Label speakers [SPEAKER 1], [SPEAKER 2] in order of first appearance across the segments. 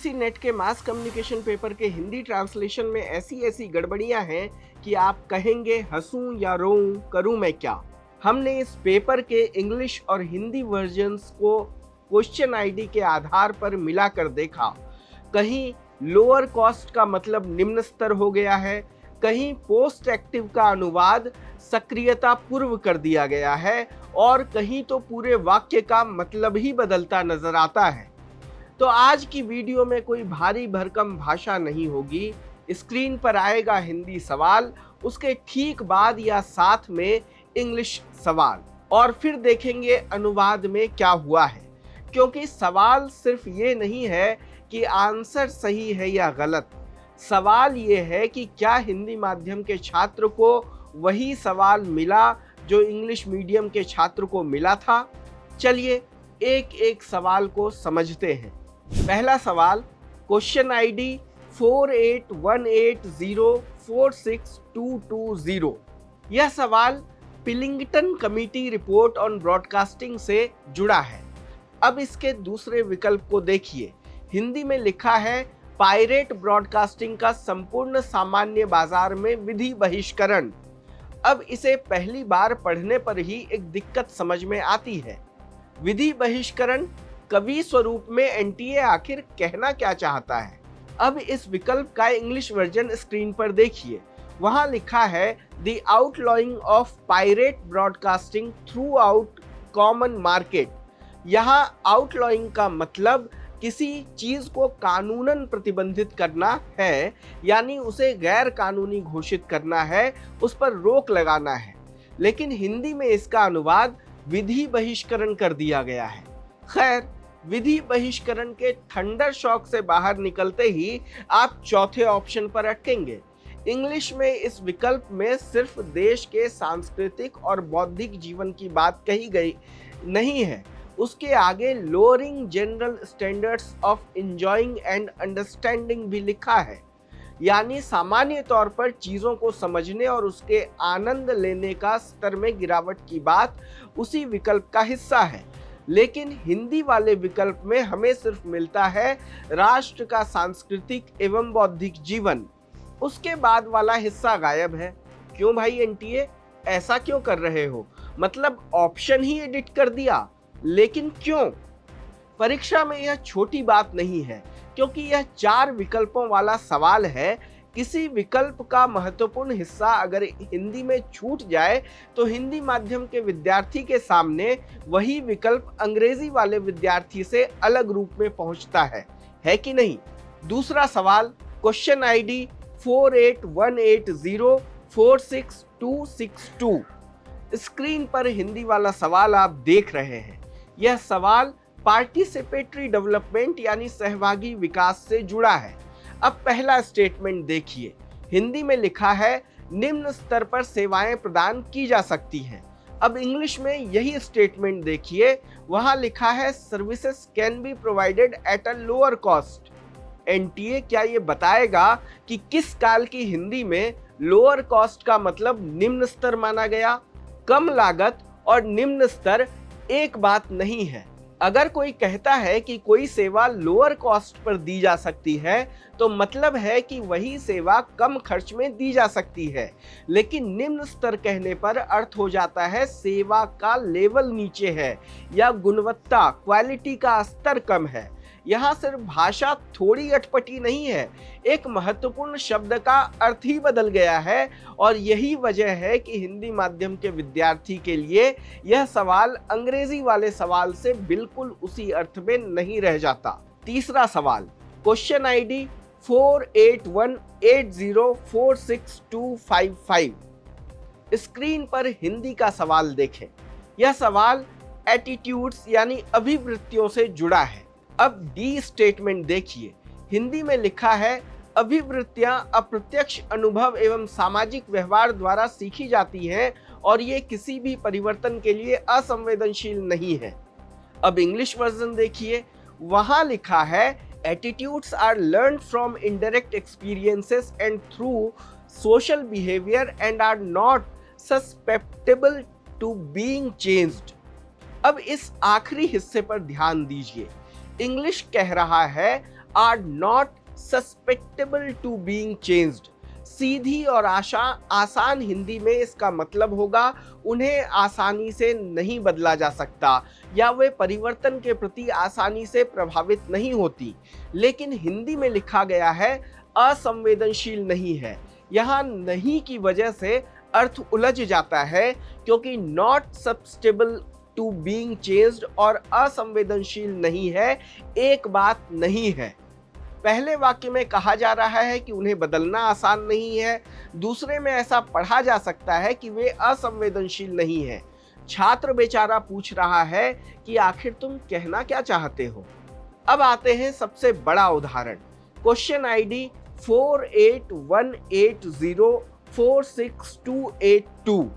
[SPEAKER 1] UGC net के mass communication paper के Hindi translation में ऐसी ऐसी गड़बड़ियां हैं कि आप कहेंगे हंसूं या रोऊं, करूं मैं क्या। हमने इस पेपर के इंग्लिश और हिंदी वर्जन्स को क्वेश्चन आईडी के आधार पर मिलाकर देखा। कहीं लोअर कॉस्ट का मतलब निम्न स्तर हो गया है, कहीं पोस्ट एक्टिव का अनुवाद सक्रियता पूर्व कर दिया गया है और कहीं तो पूरे वाक्य का मतलब ही बदलता नजर आता है। तो आज की वीडियो में कोई भारी भरकम भाषा नहीं होगी। स्क्रीन पर आएगा हिंदी सवाल, उसके ठीक बाद या साथ में इंग्लिश सवाल, और फिर देखेंगे अनुवाद में क्या हुआ है। क्योंकि सवाल सिर्फ ये नहीं है कि आंसर सही है या गलत, सवाल ये है कि क्या हिंदी माध्यम के छात्र को वही सवाल मिला जो इंग्लिश मीडियम के छात्र को मिला था। चलिए एक एक सवाल को समझते हैं। पहला सवाल क्वेश्चन आईडी 4818046220। यह सवाल पिलिंगटन कमेटी रिपोर्ट ऑन ब्रॉडकास्टिंग से जुड़ा है। अब इसके दूसरे विकल्प को देखिए। हिंदी में लिखा है पायरेट ब्रॉडकास्टिंग का संपूर्ण सामान्य बाजार में विधि बहिष्करण। अब इसे पहली बार पढ़ने पर ही एक दिक्कत समझ में आती है। विधि बहिष्करण कवि स्वरूप में एनटीए आखिर कहना क्या चाहता है। अब इस विकल्प का इंग्लिश वर्जन स्क्रीन पर देखिए। वहां लिखा है the outlawing of pirate broadcasting throughout common market. यहाँ आउटलॉइंग का मतलब किसी चीज को कानूनन प्रतिबंधित करना है, यानी उसे गैर कानूनी घोषित करना है, उस पर रोक लगाना है। लेकिन हिंदी में इसका अनुवाद विधि बहिष्करण कर दिया गया है। खैर, विधि बहिष्करण के थंडर शॉक से बाहर निकलते ही आप चौथे ऑप्शन पर अटकेंगे। इंग्लिश में इस विकल्प में सिर्फ देश के सांस्कृतिक और बौद्धिक जीवन की बात कही गई नहीं है, उसके आगे lowering general standards of enjoying and understanding भी लिखा है। यानी सामान्य तौर पर चीजों को समझने और उसके आनंद लेने का स्तर में गिरावट की बात उसी विकल्प का हिस्सा है। लेकिन हिंदी वाले विकल्प में हमें सिर्फ मिलता है राष्ट्र का सांस्कृतिक एवं बौद्धिक जीवन। उसके बाद वाला हिस्सा गायब है। क्यों भाई एनटीए, ऐसा क्यों कर रहे हो? मतलब ऑप्शन ही एडिट कर दिया, लेकिन क्यों? परीक्षा में यह छोटी बात नहीं है, क्योंकि यह 4 विकल्पों वाला सवाल है। किसी विकल्प का महत्वपूर्ण हिस्सा अगर हिंदी में छूट जाए तो हिंदी माध्यम के विद्यार्थी के सामने वही विकल्प अंग्रेजी वाले विद्यार्थी से अलग रूप में पहुंचता है कि नहीं? दूसरा सवाल क्वेश्चन आईडी 4818046262। स्क्रीन पर हिंदी वाला सवाल आप देख रहे हैं। यह सवाल पार्टिसिपेटरी डेवलपमेंट यानी सहभागी विकास से जुड़ा है। अब पहला स्टेटमेंट देखिए। हिंदी में लिखा है निम्न स्तर पर सेवाएं प्रदान की जा सकती हैं। अब इंग्लिश में यही स्टेटमेंट देखिए। वहां लिखा है services can be provided at a lower cost. NTA क्या ये बताएगा कि किस काल की हिंदी में लोअर कॉस्ट का मतलब निम्न स्तर माना गया? कम लागत और निम्न स्तर एक बात नहीं है। अगर कोई कहता है कि कोई सेवा लोअर कॉस्ट पर दी जा सकती है तो मतलब है कि वही सेवा कम खर्च में दी जा सकती है। लेकिन निम्न स्तर कहने पर अर्थ हो जाता है सेवा का लेवल नीचे है या गुणवत्ता क्वालिटी का स्तर कम है। यहाँ सिर्फ भाषा थोड़ी अटपटी नहीं है, एक महत्वपूर्ण शब्द का अर्थ ही बदल गया है। और यही वजह है कि हिंदी माध्यम के विद्यार्थी के लिए यह सवाल अंग्रेजी वाले सवाल से बिल्कुल उसी अर्थ में नहीं रह जाता। तीसरा सवाल क्वेश्चन आईडी 4818046255। स्क्रीन पर हिंदी का सवाल देखें। यह सवाल एटीट्यूड्स यानी अभिवृत्तियों से जुड़ा है। अब डी स्टेटमेंट देखिए। हिंदी में लिखा है अभिवृत्तियां अप्रत्यक्ष अनुभव एवं सामाजिक व्यवहार द्वारा सीखी जाती हैं और ये किसी भी परिवर्तन के लिए असंवेदनशील नहीं है। अब इंग्लिश वर्जन देखिए। वहां लिखा है attitudes are learned from indirect experiences and through social behaviour and are not susceptible to being changed. अब इस आखिरी हिस्से पर ध्यान दीजिए। इंग्लिश कह रहा है are not susceptible to being changed. सीधी और आसान हिंदी में इसका मतलब होगा उन्हें आसानी से नहीं बदला जा सकता या वे परिवर्तन के प्रति आसानी से प्रभावित नहीं होती। लेकिन हिंदी में लिखा गया है असंवेदनशील नहीं है। यहाँ नहीं की वजह से अर्थ उलझ जाता है, क्योंकि not sustainable to being changed और असंवेदनशील नहीं है एक बात नहीं है। पहले वाक्य में कहा जा रहा है कि उन्हें बदलना आसान नहीं है, दूसरे में ऐसा पढ़ा जा सकता है कि वे असंवेदनशील नहीं है। छात्र बेचारा पूछ रहा है कि आखिर तुम कहना क्या चाहते हो। अब आते हैं सबसे बड़ा उदाहरण, क्वेश्चन आईडी 4818046282।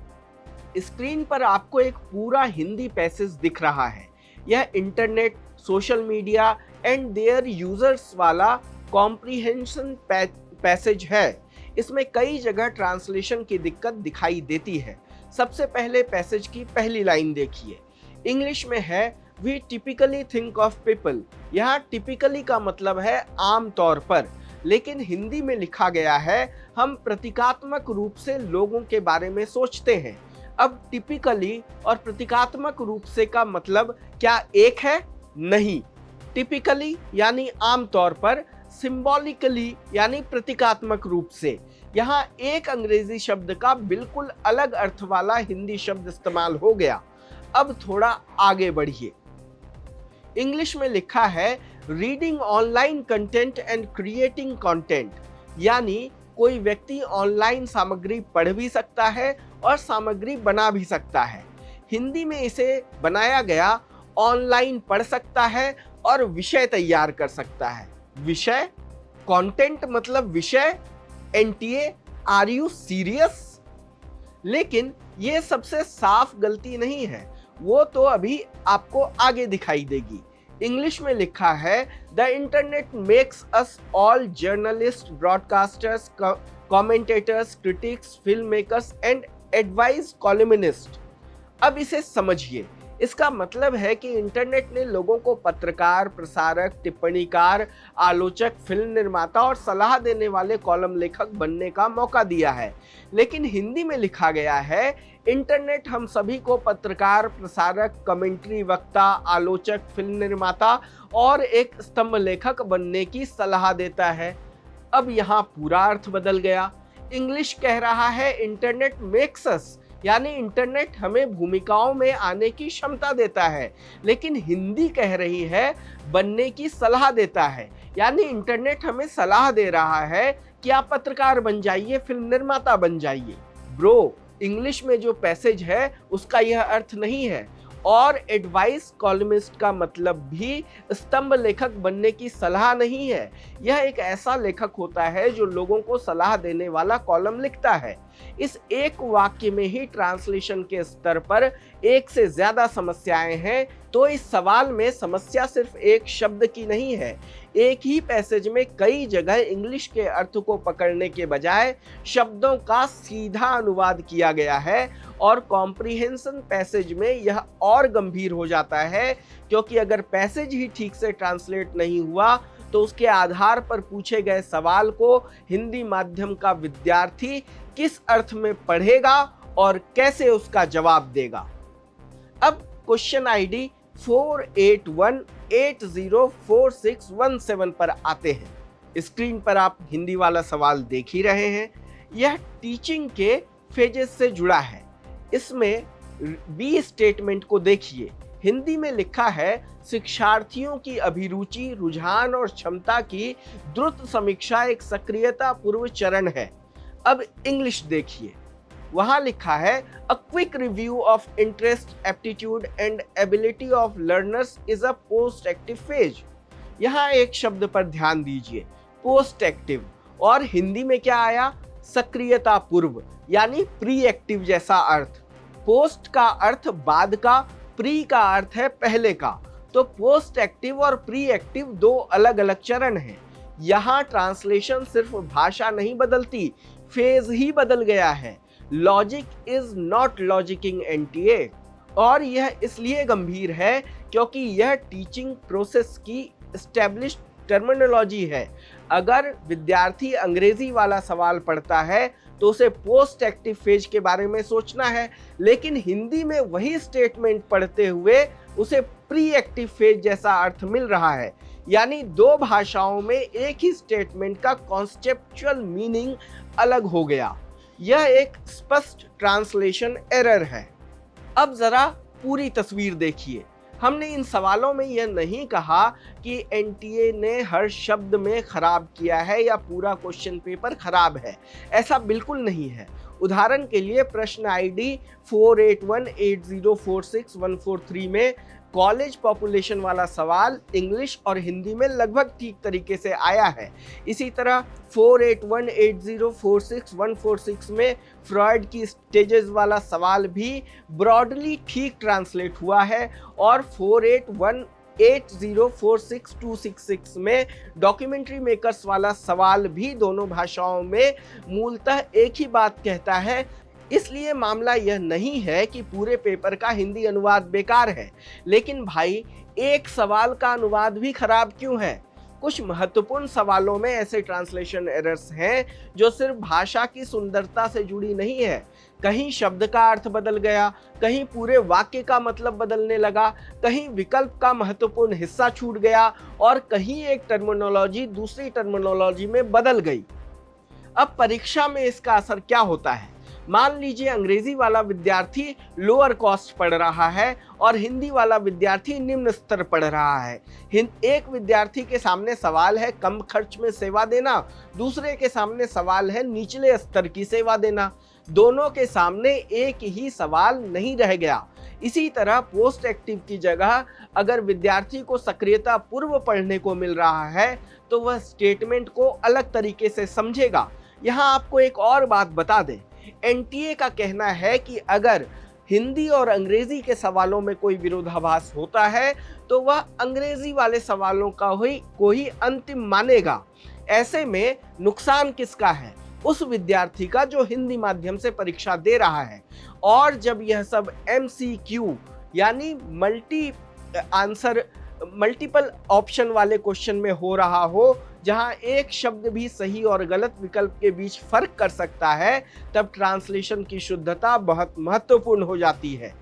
[SPEAKER 1] स्क्रीन पर आपको एक पूरा हिंदी पैसेज दिख रहा है। यह internet, social media and their users वाला कॉम्प्रिहेंशन पैसेज है। इसमें कई जगह ट्रांसलेशन की दिक्कत दिखाई देती है। सबसे पहले पैसेज की पहली लाइन देखिए। इंग्लिश में है we typically think of people. यहाँ टिपिकली का मतलब है आम तौर पर, लेकिन हिंदी में लिखा गया है हम प्रतीकात्मक रूप से लोगों के बारे में सोचते हैं। अब टिपिकली और प्रतीकात्मक रूप से का मतलब क्या एक है? नहीं। टिपिकली यानी आम तौर पर, सिंबॉलिकली यानी प्रतीकात्मक रूप से। यहाँ एक अंग्रेजी शब्द का बिल्कुल अलग अर्थ वाला हिंदी शब्द इस्तेमाल हो गया। अब थोड़ा आगे बढ़िए। इंग्लिश में लिखा है reading online content and creating content, यानी कोई व्यक्ति ऑनलाइन सामग्री पढ़ भी सकता है और सामग्री बना भी सकता है। हिंदी में इसे बनाया गया ऑनलाइन पढ़ सकता है और विषय तैयार कर सकता है। विषय, कंटेंट मतलब विषय। NTA, are you serious? लेकिन ये सबसे साफ गलती नहीं है, वो तो अभी आपको आगे दिखाई देगी। इंग्लिश में लिखा है the internet makes us all journalist, broadcasters, commentators, critics, film makers and advice columnist. अब इसे समझिए। इसका मतलब है कि इंटरनेट ने लोगों को पत्रकार, प्रसारक, टिप्पणीकार, आलोचक, फिल्म निर्माता और सलाह देने वाले कॉलम लेखक बनने का मौका दिया है। लेकिन हिंदी में लिखा गया है इंटरनेट हम सभी को पत्रकार, प्रसारक, कमेंट्री वक्ता, आलोचक, फिल्म निर्माता और एक स्तंभ लेखक बनने की सलाह देता है। अब यहाँ पूरा अर्थ बदल गया। इंग्लिश कह रहा है इंटरनेट मेक्स अस, यानी इंटरनेट हमें भूमिकाओं में आने की क्षमता देता है, लेकिन हिंदी कह रही है बनने की सलाह देता है, यानी इंटरनेट हमें सलाह दे रहा है कि आप पत्रकार बन जाइए, फिल्म निर्माता बन जाइए। ब्रो, इंग्लिश में जो पैसेज है उसका यह अर्थ नहीं है। और एडवाइस कॉलमिस्ट का मतलब भी स्तंभ लेखक बनने की सलाह नहीं है। यह एक ऐसा लेखक होता है जो लोगों को सलाह देने वाला कॉलम लिखता है। इस एक वाक्य में ही ट्रांसलेशन के स्तर पर एक से ज्यादा समस्याएं हैं, तो इस सवाल में समस्या सिर्फ एक शब्द की नहीं है। एक ही पैसेज में कई जगह इंग्लिश के अर्थ को पकड़ने के बजाय शब्दों का सीधा अनुवाद किया गया है, और कॉम्प्रिहेंशन पैसेज में यह और गंभीर हो जाता है, क्योंकि अगर पैसेज ही ठीक से ट्रांसलेट नहीं हुआ तो उसके आधार पर पूछे गए सवाल को हिंदी माध्यम का विद्यार्थी किस अर्थ में पढ़ेगा और कैसे उसका जवाब देगा। अब क्वेश्चन आईडी 4818046117 पर आते हैं। स्क्रीन पर आप हिंदी वाला सवाल देख ही रहे हैं। यह टीचिंग के फेजेस से जुड़ा है। इसमें बी स्टेटमेंट को देखिए। हिंदी में लिखा है शिक्षार्थियों की अभिरुचि, रुझान और क्षमता की द्रुत समीक्षा एक सक्रियता पूर्व चरण है। अब इंग्लिश देखिए। वहां लिखा है a quick review of interest, aptitude and ability of learners is a post active phase. यहाँ एक शब्द पर ध्यान दीजिए, पोस्ट एक्टिव। और हिंदी में क्या आया? सक्रियता पूर्व, यानी प्री एक्टिव जैसा अर्थ। पोस्ट का अर्थ बाद का, प्री का अर्थ है पहले का। तो पोस्ट एक्टिव और प्री एक्टिव दो अलग अलग चरण हैं। यहाँ ट्रांसलेशन सिर्फ भाषा नहीं बदलती, फेज ही बदल गया है। Logic is not logicking NTA. और यह इसलिए गंभीर है क्योंकि यह टीचिंग प्रोसेस की एस्टेब्लिश्ड टर्मिनोलॉजी है। अगर विद्यार्थी अंग्रेजी वाला सवाल पढ़ता है तो उसे पोस्ट एक्टिव फेज के बारे में सोचना है, लेकिन हिंदी में वही स्टेटमेंट पढ़ते हुए उसे प्री एक्टिव फेज जैसा अर्थ मिल रहा है। यानी दो भाषाओं में एक ही स्टेटमेंट का कॉन्सेप्चुअल मीनिंग अलग हो गया। यह एक स्पष्ट ट्रांसलेशन एरर है। अब जरा पूरी तस्वीर देखिए। हमने इन सवालों में यह नहीं कहा कि एनटीए ने हर शब्द में खराब किया है या पूरा क्वेश्चन पेपर खराब है, ऐसा बिल्कुल नहीं है। उदाहरण के लिए प्रश्न आईडी 4818046143 में कॉलेज पॉपुलेशन वाला सवाल इंग्लिश और हिंदी में लगभग ठीक तरीके से आया है। इसी तरह 4818046146 में फ्रॉइड की स्टेजेस वाला सवाल भी ब्रॉडली ठीक ट्रांसलेट हुआ है और 4818046266 में डॉक्यूमेंट्री मेकर्स वाला सवाल भी दोनों भाषाओं में मूलतः एक ही बात कहता है। इसलिए मामला यह नहीं है कि पूरे पेपर का हिंदी अनुवाद बेकार है, लेकिन भाई एक सवाल का अनुवाद भी खराब क्यों है? कुछ महत्वपूर्ण सवालों में ऐसे ट्रांसलेशन एरर्स हैं जो सिर्फ भाषा की सुंदरता से जुड़ी नहीं है। कहीं शब्द का अर्थ बदल गया, कहीं पूरे वाक्य का मतलब बदलने लगा, कहीं विकल्प का महत्वपूर्ण हिस्सा छूट गया और कहीं एक टर्मिनोलॉजी दूसरी टर्मिनोलॉजी में बदल गई। अब परीक्षा में इसका असर क्या होता है? मान लीजिए अंग्रेजी वाला विद्यार्थी लोअर कॉस्ट पढ़ रहा है और हिंदी वाला विद्यार्थी निम्न स्तर पढ़ रहा है। एक विद्यार्थी के सामने सवाल है कम खर्च में सेवा देना, दूसरे के सामने सवाल है निचले स्तर की सेवा देना। दोनों के सामने एक ही सवाल नहीं रह गया। इसी तरह पोस्ट एक्टिव की जगह अगर विद्यार्थी को सक्रियता पूर्व पढ़ने को मिल रहा है तो वह स्टेटमेंट को अलग तरीके से समझेगा। यहाँ आपको एक और बात बता दें, एनटीए का कहना है कि अगर हिंदी और अंग्रेजी के सवालों में कोई विरोधाभास होता है तो वह अंग्रेजी वाले सवालों का ही अंतिम मानेगा। ऐसे में नुकसान किसका है? उस विद्यार्थी का जो हिंदी माध्यम से परीक्षा दे रहा है। और जब यह सब MCQ यानी मल्टीपल ऑप्शन वाले क्वेश्चन में हो रहा हो, जहां एक शब्द भी सही और गलत विकल्प के बीच फर्क कर सकता है, तब ट्रांसलेशन की शुद्धता बहुत महत्वपूर्ण हो जाती है।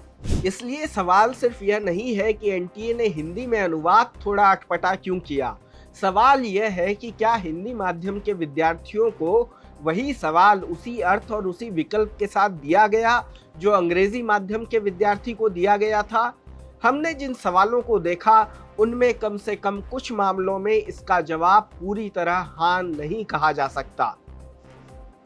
[SPEAKER 1] इसलिए सवाल सिर्फ यह नहीं है कि एनटीए ने हिंदी में अनुवाद थोड़ा अटपटा क्यों किया। सवाल यह है कि क्या हिंदी माध्यम के विद्यार्थियों को वही सवाल उसी अर्थ और उसी विकल्प के साथ दिया गया जो अंग्रेजी माध्यम के विद्यार्थी को दिया गया था? हमने जिन सवालों को देखा उनमें कम से कम कुछ मामलों में इसका जवाब पूरी तरह हाँ नहीं कहा जा सकता।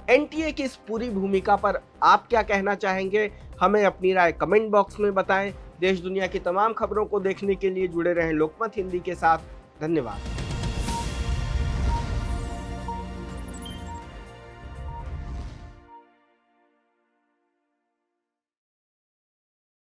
[SPEAKER 1] एनटीए की इस पूरी भूमिका पर आप क्या कहना चाहेंगे? हमें अपनी राय कमेंट बॉक्स में बताएं। देश दुनिया की तमाम खबरों को देखने के लिए जुड़े रहें लोकमत हिंदी के साथ। धन्यवाद।